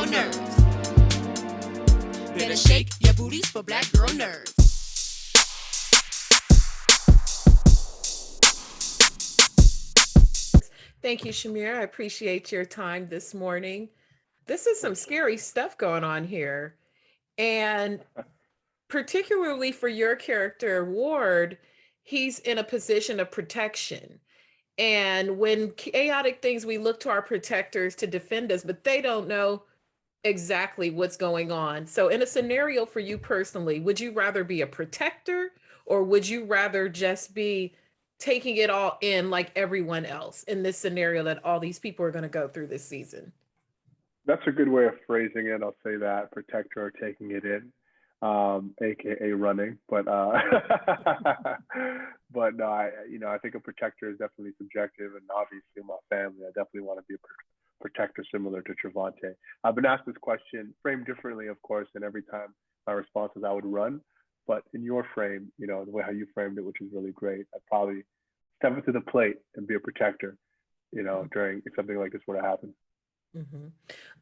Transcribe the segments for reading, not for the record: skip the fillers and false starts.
nerves. Better shake your booties for black girl nerves. Thank you, Shamier. I appreciate your time this morning. This is some scary stuff going on here. And particularly for your character, Ward, he's in a position of protection. And when chaotic things, we look to our protectors to defend us, but they don't know exactly what's going on. So, in a scenario for you personally, would you rather be a protector or would you rather just be taking it all in like everyone else in this scenario that all these people are going to go through this season? That's a good way of phrasing it. I'll say that protector or taking it in, aka running. But but no, I think a protector is definitely subjective, and obviously my family, I definitely want to be a protector similar to Trevante. I've been asked this question framed differently, of course, and every time my response is I would run. But in your frame, the way how you framed it, which is really great, I'd probably step up to the plate and be a protector, during if something like this were to happen. Mm-hmm.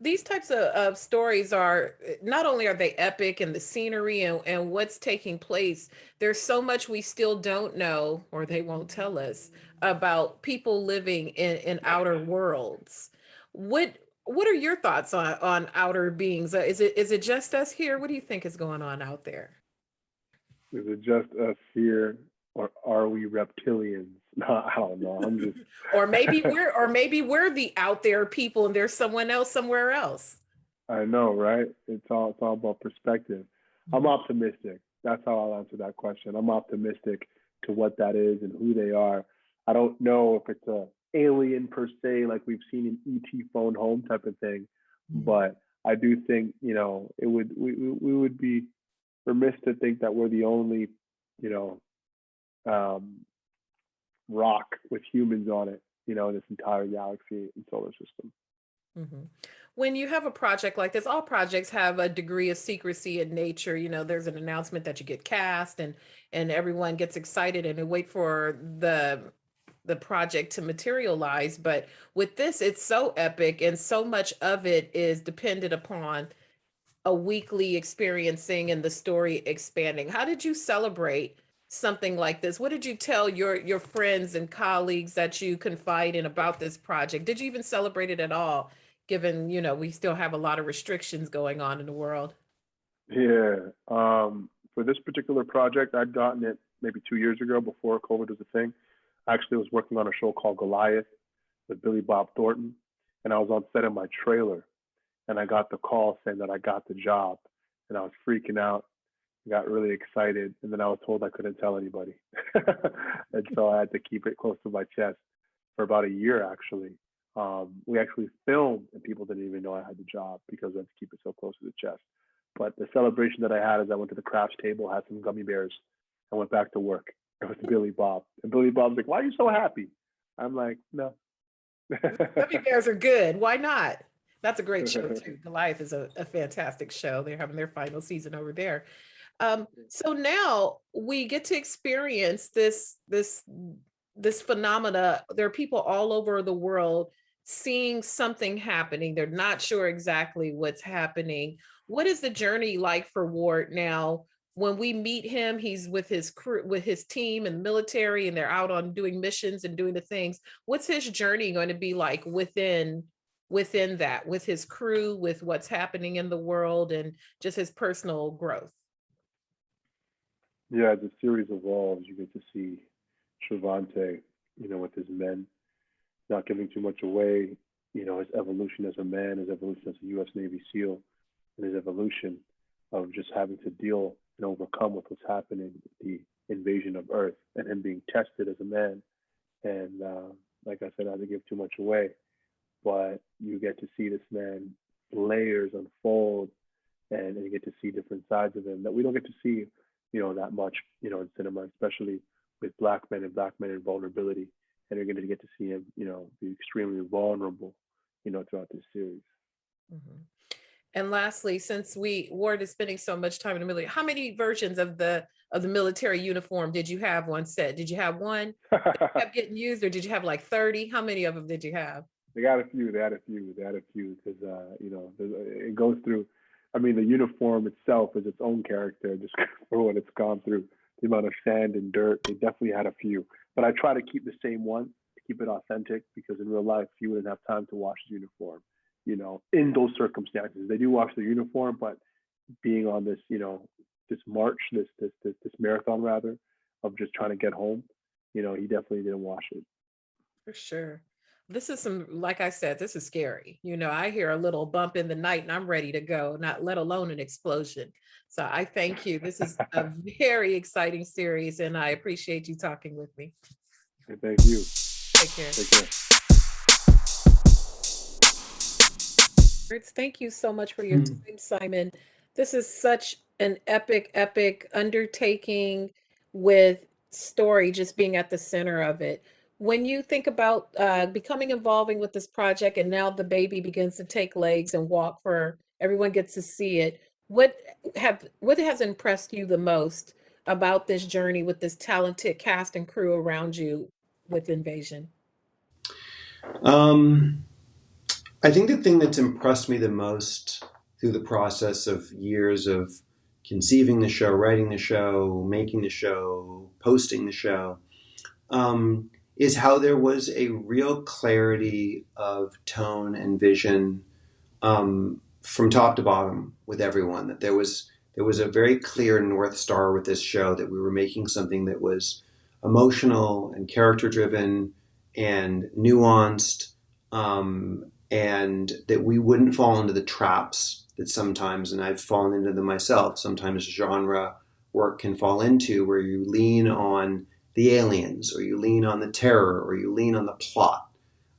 These types of stories are not only are they epic and the scenery and what's taking place, there's so much we still don't know or they won't tell us about people living in outer worlds. What are your thoughts on outer beings? Is it just us here? What do you think is going on out there? Is it just us here, or are we reptilians? No, I don't know. I'm just. or maybe we're the out there people and there's someone else somewhere else. I know, right? It's all about perspective. I'm optimistic. That's how I'll answer that question. I'm optimistic to what that is and who they are. I don't know if it's a alien per se, like we've seen in ET phone home type of thing, but I do think it would we would be remiss to think that we're the only you know um, rock with humans on it, in this entire galaxy and solar system. hmm When you have a project like this, all projects have a degree of secrecy in nature. There's an announcement that you get cast, and everyone gets excited and they wait for the project to materialize. But with this, it's so epic, and so much of it is dependent upon a weekly experiencing and the story expanding. How did you celebrate something like this? What did you tell your friends and colleagues that you confide in about this project? Did you even celebrate it at all, given, we still have a lot of restrictions going on in the world? Yeah. For this particular project, I'd gotten it maybe 2 years ago before COVID was a thing. I actually was working on a show called Goliath with Billy Bob Thornton, and I was on set of my trailer, and I got the call saying that I got the job, and I was freaking out. I got really excited, and then I was told I couldn't tell anybody, and so I had to keep it close to my chest for about a year. Actually, we actually filmed, and people didn't even know I had the job because I had to keep it so close to the chest. But the celebration that I had is I went to the crafts table, had some gummy bears, and went back to work. It was Billy Bob, and Billy Bob's like, "Why are you so happy?" I'm like, "No." Gummy bears are good. Why not? That's a great show too. Goliath is a fantastic show. They're having their final season over there. So now we get to experience this phenomena. There are people all over the world seeing something happening. They're not sure exactly what's happening. What is the journey like for Ward now? When we meet him, he's with his crew, with his team and military, and they're out on doing missions and doing the things. What's his journey going to be like within that, with his crew, with what's happening in the world, and just his personal growth? Yeah, as the series evolves, you get to see Trevante, with his men, not giving too much away, his evolution as a man, his evolution as a U.S. Navy SEAL, and his evolution of just having to deal and overcome with what's happening, the invasion of Earth, and him being tested as a man. And like I said, not to give too much away, but you get to see this man layers unfold, and you get to see different sides of him that we don't get to see, that much, in cinema, especially with black men and black men in vulnerability. And you're going to get to see him, be extremely vulnerable, throughout this series. Mhm. And lastly, since Ward is spending so much time in the military, how many versions of the military uniform did you have on set? Did you have one that kept getting used, or did you have like 30? How many of them did you have? They got a few. They had a few because it goes through. I mean, the uniform itself is its own character just for what it's gone through. The amount of sand and dirt. They definitely had a few, but I try to keep the same one to keep it authentic because in real life you wouldn't have time to wash the uniform. In those circumstances, they do wash the uniform, but being on this, this march, this marathon rather, of just trying to get home, he definitely didn't wash it. For sure. This is like I said, this is scary. I hear a little bump in the night and I'm ready to go, not let alone an explosion. So I thank you. This is a very exciting series and I appreciate you talking with me. Thank you. Take care. Take care. Thank you so much for your time, Simon. This is such an epic undertaking with story just being at the center of it. When you think about involving with this project and now the baby begins to take legs and walk for everyone gets to see it, what has impressed you the most about this journey with this talented cast and crew around you with Invasion? I think the thing that's impressed me the most through the process of years of conceiving the show, writing the show, making the show, posting the show, is how there was a real clarity of tone and vision from top to bottom with everyone. That there was a very clear North Star with this show, that we were making something that was emotional and character driven and nuanced, and that we wouldn't fall into the traps that sometimes, and I've fallen into them myself, sometimes genre work can fall into, where you lean on the aliens, or you lean on the terror, or you lean on the plot.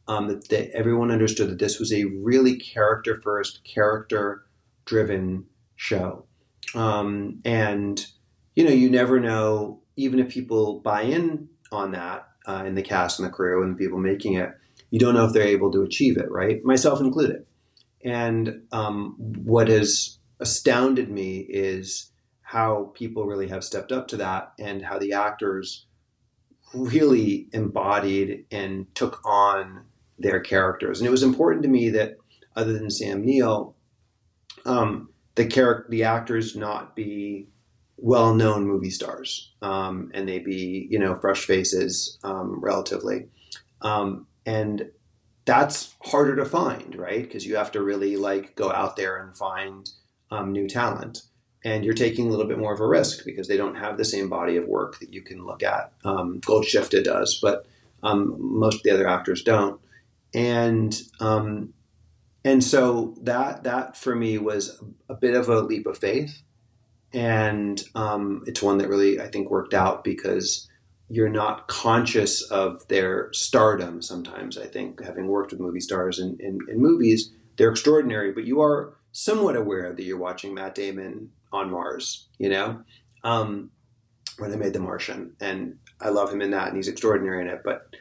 That everyone understood that this was a really character first, character driven show. And you never know, even if people buy in on that, in the cast and the crew and the people making it, you don't know if they're able to achieve it, right? Myself included. And what has astounded me is how people really have stepped up to that, and how the actors really embodied and took on their characters. And it was important to me that, other than Sam Neill, the actors not be well-known movie stars, and they be fresh faces, relatively, and that's harder to find, right? Because you have to really go out there and find new talent. And you're taking a little bit more of a risk because they don't have the same body of work that you can look at. Golshifteh does, but most of the other actors don't. And so that for me was a bit of a leap of faith. And it's one that really, I think, worked out because you're not conscious of their stardom sometimes. I think, having worked with movie stars in movies, they're extraordinary, but you are somewhat aware that you're watching Matt Damon on Mars, when they made The Martian. And I love him in that, and he's extraordinary in it. But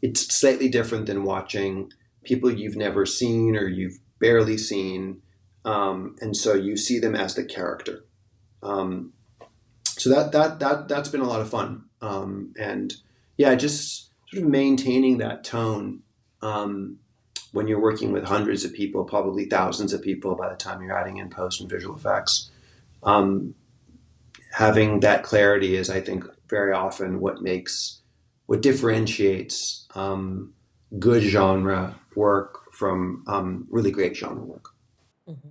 it's slightly different than watching people you've never seen or you've barely seen. And so you see them as the character. So that's been a lot of fun. And yeah, just sort of maintaining that tone when you're working with hundreds of people, probably thousands of people by the time you're adding in post and visual effects. Having that clarity is, I think, very often what differentiates good genre work from really great genre work. Mm-hmm.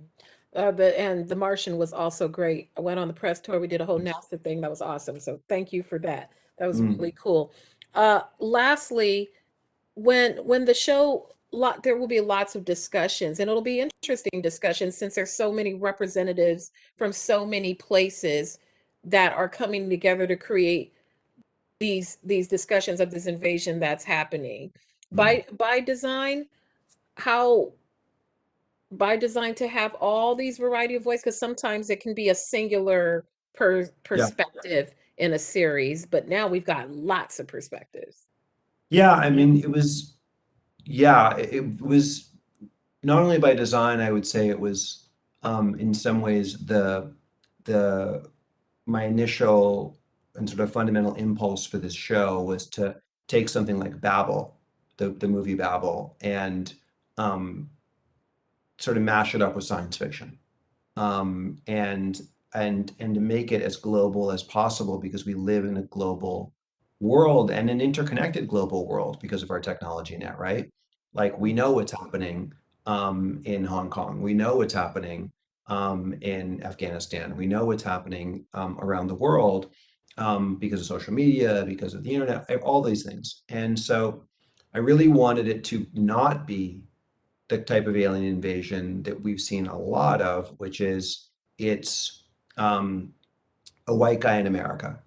And The Martian was also great. I went on the press tour. We did a whole NASA thing. That was awesome. So thank you for that. That was really cool. Lastly, when the show, there will be lots of discussions, and it'll be interesting discussions since there's so many representatives from so many places that are coming together to create these discussions of this invasion that's happening. By design, to have all these variety of voices, because sometimes it can be a singular perspective in a series, but now we've got lots of perspectives. Yeah, I mean, it was not only by design, I would say it was in some ways my initial and sort of fundamental impulse for this show was to take something like Babel the movie Babel and sort of mash it up with science fiction, and to make it as global as possible because we live in a global world and an interconnected global world because of our technology now, right? Like we know what's happening in Hong Kong. We know what's happening in Afghanistan. We know what's happening around the world because of social media, because of the internet, all these things. And so I really wanted it to not be the type of alien invasion that we've seen a lot of, which is it's a white guy in America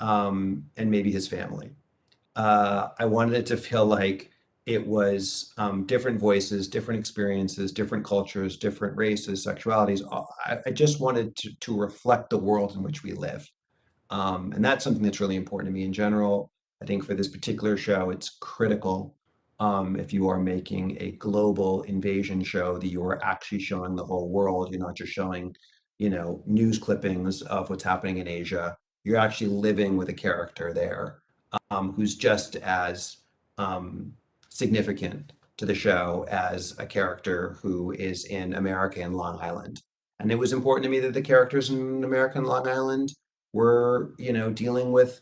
and maybe his family. I wanted it to feel like it was different voices, different experiences, different cultures, different races, sexualities. I just wanted to reflect the world in which we live. And that's something that's really important to me in general. I think for this particular show, it's critical if you are making a global invasion show that you are actually showing the whole world. You're not just showing, news clippings of what's happening in Asia. You're actually living with a character there who's just as significant to the show as a character who is in America and Long Island. And it was important to me that the characters in America and Long Island were, dealing with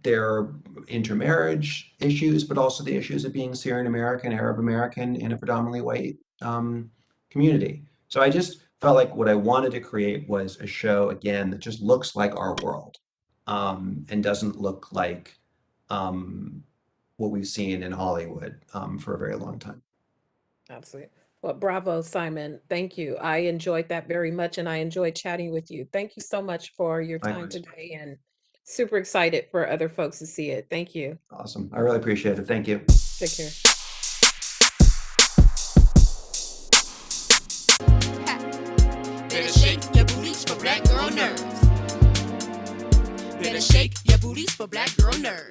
their intermarriage issues, but also the issues of being Syrian American, Arab American in a predominantly white community. So I just felt like what I wanted to create was a show, again, that just looks like our world and doesn't look like what we've seen in Hollywood for a very long time. Absolutely. Well, bravo, Simon. Thank you. I enjoyed that very much, and I enjoyed chatting with you. Thank you so much for your time Likewise. today, and super excited for other folks to see it. Thank you. Awesome. I really appreciate it. Thank you. Take care. Better shake your booties for black girl nerves. Better shake your booties for black girl nerves.